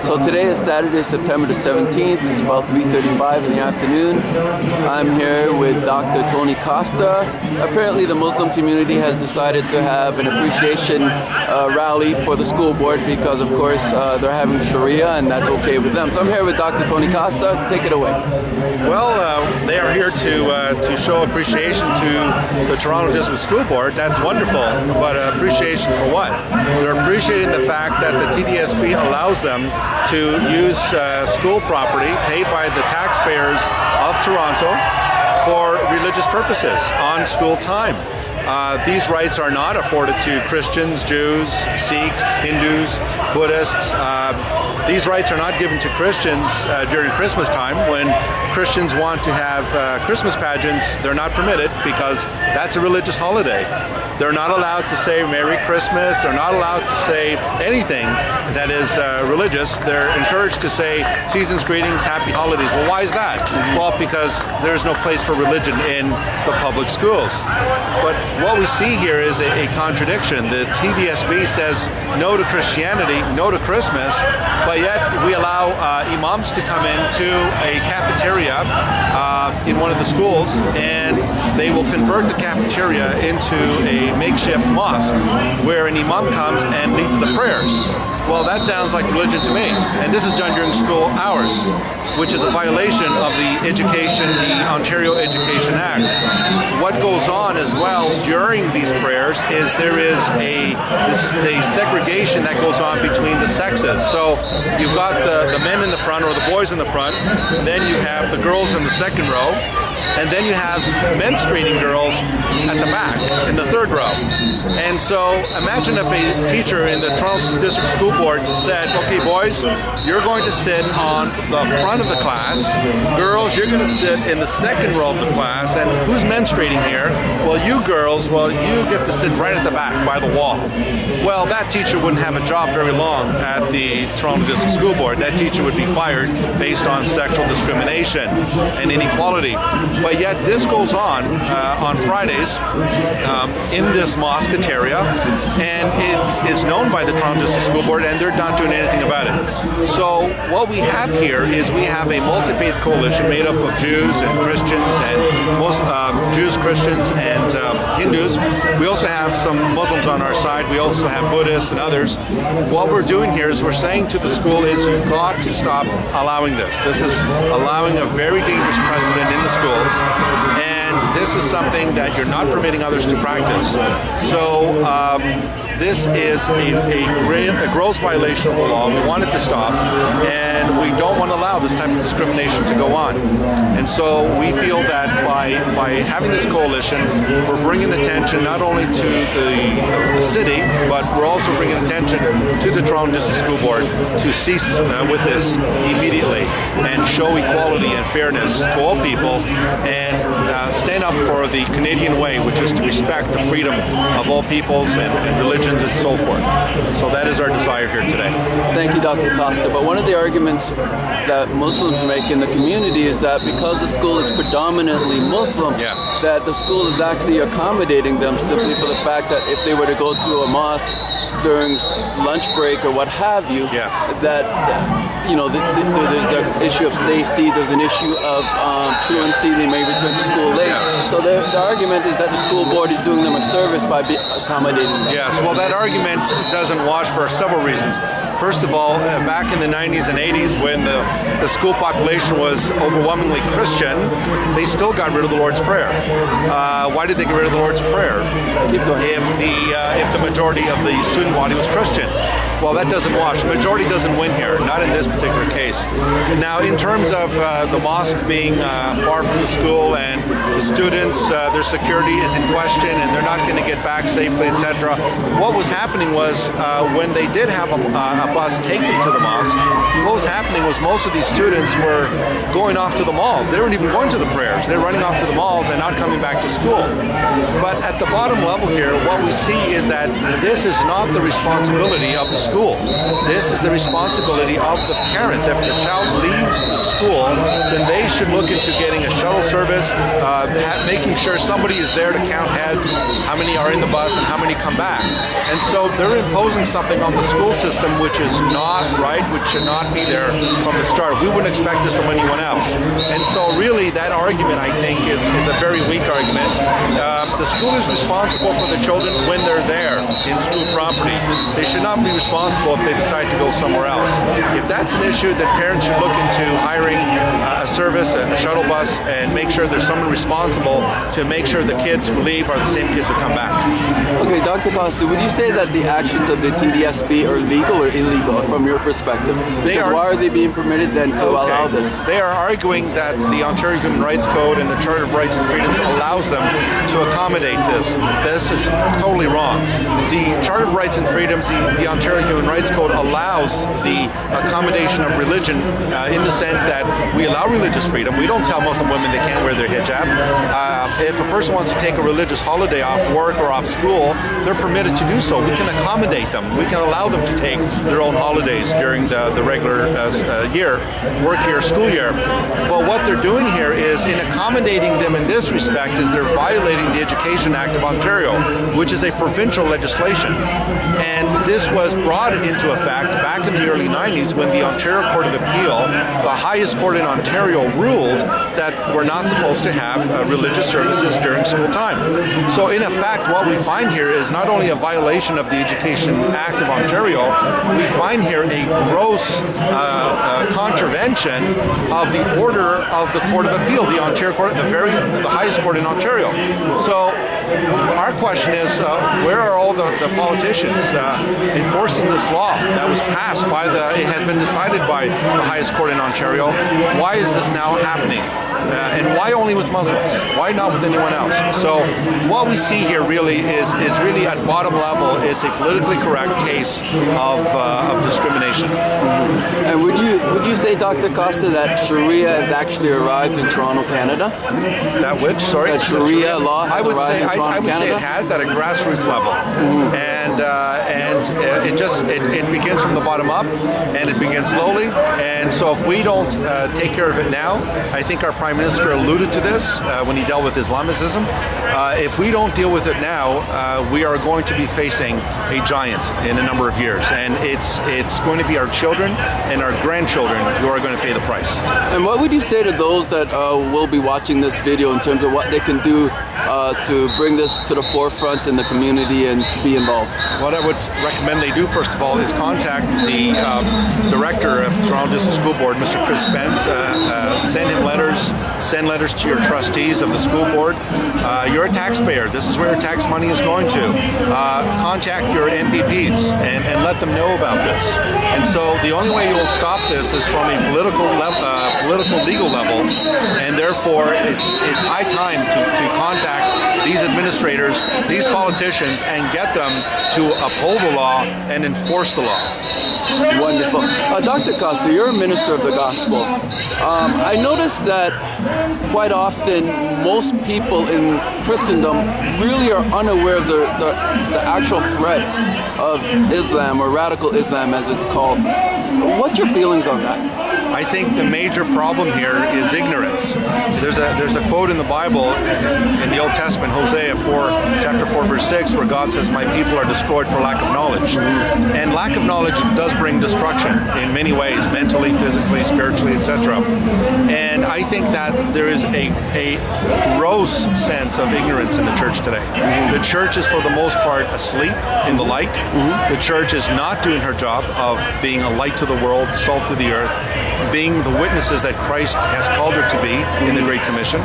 So today is Saturday, September the 17th. It's about 3:35 in the afternoon. I'm here with Dr. Tony Costa. Apparently the Muslim community has decided to have an appreciation rally for the school board because, of course, they're having Sharia and that's okay with them. So I'm here with Dr. Tony Costa. Take it away. Well, they are here to show appreciation to the Toronto District School Board. That's wonderful, but appreciation for what? They're appreciating the fact that the TDSB allows them to use school property paid by the taxpayers of Toronto for religious purposes on school time. These rights are not afforded to Christians, Jews, Sikhs, Hindus, Buddhists. These rights are not given to Christians during Christmas time. When Christians want to have Christmas pageants, they're not permitted because that's a religious holiday. They're not allowed to say Merry Christmas. They're not allowed to say anything that is religious. They're encouraged to say season's greetings, happy holidays. Well, why is that? Well, because there's no place for religion in the public schools. But what we see here is a contradiction. The TDSB says no to Christianity, no to Christmas, but yet we allow imams to come into a cafeteria in one of the schools, and they will convert the cafeteria into a makeshift mosque where an imam comes and leads the prayers. Well, that sounds like religion to me, and this is done during school hours, which is a violation of the Ontario Education Act. What goes on as well during these prayers is there is a segregation that goes on between the sexes. So you've got the men in the front, or the boys in the front, then you have the girls in the second row, and then you have menstruating girls at the back in the third row. And so imagine if a teacher in the Toronto District School Board said, okay, boys, you're going to sit on the front of the class. Girls, you're going to sit in the second row of the class. And who's menstruating here? Well, you girls, you get to sit right at the back by the wall. Well, that teacher wouldn't have a job very long at the Toronto District School Board. That teacher would be fired based on sexual discrimination and inequality. But yet this goes on Fridays in this mosqueteria, and it is known by the Toronto District School Board, and they're not doing anything about it. So what we have here is we have a multi-faith coalition made up of Jews and Christians and Jews, Christians, and Hindus. We also have some Muslims on our side. We also have Buddhists and others. What we're doing here is we're saying to the school is you've got to stop allowing this. This is allowing a very dangerous precedent in the schools, and this is something that you're not permitting others to practice. So this is a gross violation of the law. We want it to stop, and we don't want to allow this type of discrimination to go on. And so we feel that by having this coalition, we're bringing attention not only to the city, but we're also bringing attention to the Toronto District School Board to cease with this immediately and show equality and fairness to all people, and stand up for the Canadian way, which is to respect the freedom of all peoples and religions and so forth. So that is our desire here today. Thank you, Dr. Costa. But one of the arguments that Muslims make in the community is that because the school is predominantly Muslim, yes, that the school is actually accommodating them simply for the fact that if they were to go to a mosque during lunch break or what have you, yes, that there's an issue of safety, there's an issue of truancy, they may return to school late. Yes. So the argument is that the school board is doing them a service by accommodating them. Yes, well, that argument doesn't wash for several reasons. First of all, back in the 90s and 80s, when the school population was overwhelmingly Christian, they still got rid of the Lord's Prayer. Why did they get rid of the Lord's Prayer? Keep going. If the majority of the student body was Christian. Well, that doesn't wash. The majority doesn't win here, not in this particular case. Now, in terms of the mosque being far from the school and the students, their security is in question and they're not going to get back safely, etc. What was happening was when they did have a bus take them to the mosque, what was happening was most of these students were going off to the malls. They weren't even going to the prayers. They're running off to the malls and not coming back to school. But at the bottom level here, what we see is that this is not the responsibility of the school. This is the responsibility of the parents. If the child leaves the school, then they should look into getting a shuttle service, making sure somebody is there to count heads, how many are in the bus and how many come back. And so they're imposing something on the school system which is not right, which should not be there from the start. We wouldn't expect this from anyone else. And so really that argument, I think, is a very weak argument. The school is responsible for the children when they're there in school property. They should not be responsible if they decide to go somewhere else. If that's an issue, then parents should look into hiring a service, a shuttle bus, and make sure there's someone responsible to make sure the kids who leave are the same kids who come back. Okay, Dr. Costa, would you say that the actions of the TDSB are legal or illegal from your perspective? Why are they being permitted then to allow this? They are arguing that the Ontario Human Rights Code and the Charter of Rights and Freedoms allows them to accommodate this. This is totally wrong. The Charter of Rights and Freedoms, the Ontario Human Rights Code allows the accommodation of religion in the sense that we allow religious freedom. We don't tell Muslim women they can't wear their hijab. If a person wants to take a religious holiday off work or off school, they're permitted to do so. We can accommodate them. We can allow them to take their own holidays during the regular work year, school year. But what they're doing here is, in accommodating them in this respect, is they're violating the Education Act of Ontario, which is a provincial legislation. And this was brought into effect back in the early 90s when the Ontario Court of Appeal, the highest court in Ontario, ruled that we're not supposed to have religious services during school time. So in effect, what we find here is not only a violation of the Education Act of Ontario, we find here a gross contravention of the order of the Court of Appeal, the Ontario Court, the highest court in Ontario. So our question is, where are all the politicians enforcing this law that was passed by it has been decided by the highest court in Ontario? Why is this now happening? And why only with Muslims? Why not with anyone else? So what we see here really is really at bottom level, it's a politically correct case of discrimination. Mm-hmm. And would you say, Dr. Costa, that Sharia has actually arrived in Toronto, Canada? That which? Sorry? That Sharia law has arrived in Toronto, Canada? I would say it has at a grassroots level. Mm-hmm. And it begins from the bottom up, and it begins slowly. And so if we don't take care of it now, I think our Prime Minister alluded to this when he dealt with Islamicism. If we don't deal with it now, we are going to be facing a giant in a number of years, and it's going to be our children and our grandchildren who are going to pay the price. And what would you say to those that will be watching this video in terms of what they can do to bring this to the forefront in the community and to be involved? What I would recommend they do, first of all, is contact the director of the Toronto District School Board, Mr. Chris Spence. Send him letters, send letters to your trustees of the school board. You're a taxpayer. This is where your tax money is going to. Contact your MPPs and let them know about this. And so the only way you will stop this is from a political legal level, and therefore it's high time to contact these administrators, these politicians, and get them to uphold the law and enforce the law. Wonderful. Dr. Costa, you're a minister of the gospel. I noticed that quite often most people in Christendom really are unaware of the actual threat of Islam, or radical Islam as it's called. What's your feelings on that? I think the major problem here is ignorance. There's a quote in the Bible, in the Old Testament, Hosea chapter 4, verse 6, where God says, "My people are destroyed for lack of knowledge." And lack of knowledge does bring destruction in many ways, mentally, physically, spiritually, etc. And I think that there is a gross sense of ignorance in the church today. The church is, for the most part, asleep in the light. The church is not doing her job of being a light to the world, salt to the earth, being the witnesses that Christ has called her to be in the Great Commission.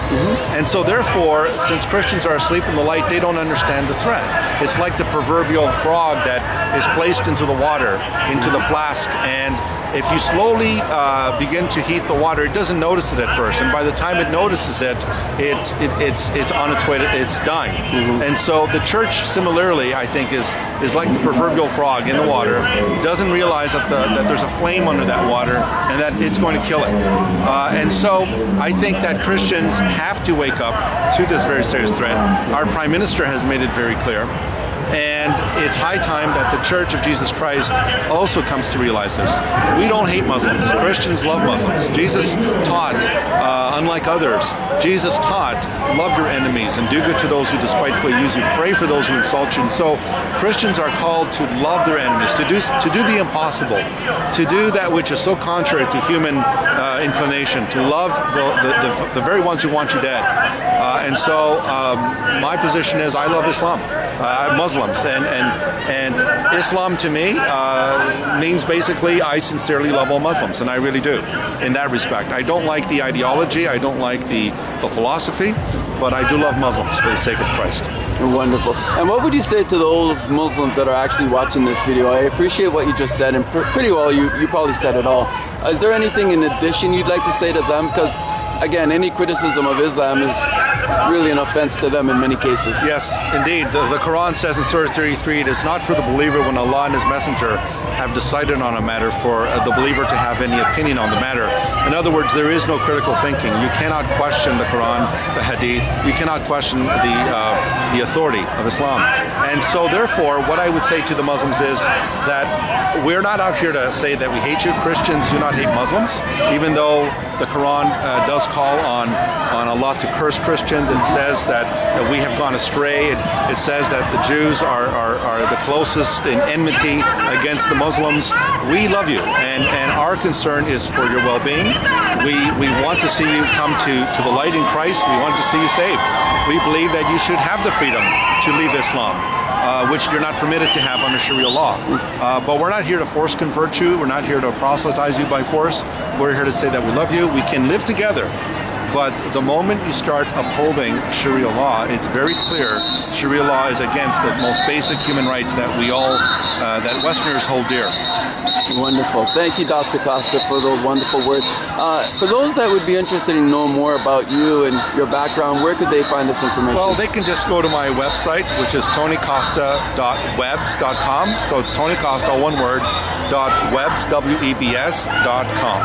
And so therefore, since Christians are asleep in the light, they don't understand the threat. It's like the proverbial frog that is placed into the water, into the flask, and if you slowly begin to heat the water, it doesn't notice it at first, and by the time it notices it, it's on its way to, it's dying. And so the church, similarly, I think is like the proverbial frog in the water. Doesn't realize that there's a flame under that water and that it's going to kill it. And so I think that Christians have to wake up to this very serious threat. Our Prime Minister has made it very clear. And it's high time that the Church of Jesus Christ also comes to realize this. We don't hate Muslims. Christians love Muslims. Jesus taught, unlike others, Jesus taught, love your enemies and do good to those who despitefully use you. Pray for those who insult you. And so Christians are called to love their enemies, to do the impossible, to do that which is so contrary to human inclination, to love the very ones who want you dead. And so my position is I love Islam, Muslims, and Islam to me means basically I sincerely love all Muslims, and I really do in that respect. I don't like the ideology, I don't like the philosophy, but I do love Muslims for the sake of Christ. Wonderful. And what would you say to those Muslims that are actually watching this video? I appreciate what you just said, and pretty well you probably said it all. Is there anything in addition you'd like to say to them? Because again, any criticism of Islam is really an offense to them in many cases. Yes, indeed. The Quran says in Surah 33, it is not for the believer when Allah and His Messenger have decided on a matter for the believer to have any opinion on the matter. In other words, there is no critical thinking. You cannot question the Quran, the Hadith. You cannot question the authority of Islam. And so therefore, what I would say to the Muslims is that we're not out here to say that we hate you. Christians do not hate Muslims, even though the Quran does call on Allah to curse Christians. It says that we have gone astray. It says that the Jews are the closest in enmity against the Muslims. We love you, and our concern is for your well-being. We want to see you come to the light in Christ. We want to see you saved. We believe that you should have the freedom to leave Islam, which you're not permitted to have under Sharia law. But we're not here to force convert you. We're not here to proselytize you by force. We're here to say that we love you. We can live together. But the moment you start upholding Sharia law, it's very clear Sharia law is against the most basic human rights that we all, that Westerners hold dear. Wonderful. Thank you, Dr. Costa, for those wonderful words. For those that would be interested in knowing more about you and your background, where could they find this information? Well, they can just go to my website, which is tonycosta.webs.com. So it's Tony Costa, one word, .webs.com.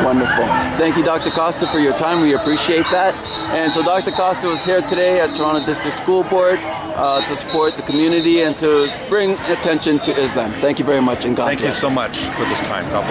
Wonderful. Thank you, Dr. Costa, for your time. We appreciate that. And so Dr. Costa was here today at Toronto District School Board to support the community and to bring attention to Islam. Thank you very much, and God bless. Thank you so much for this time. God bless.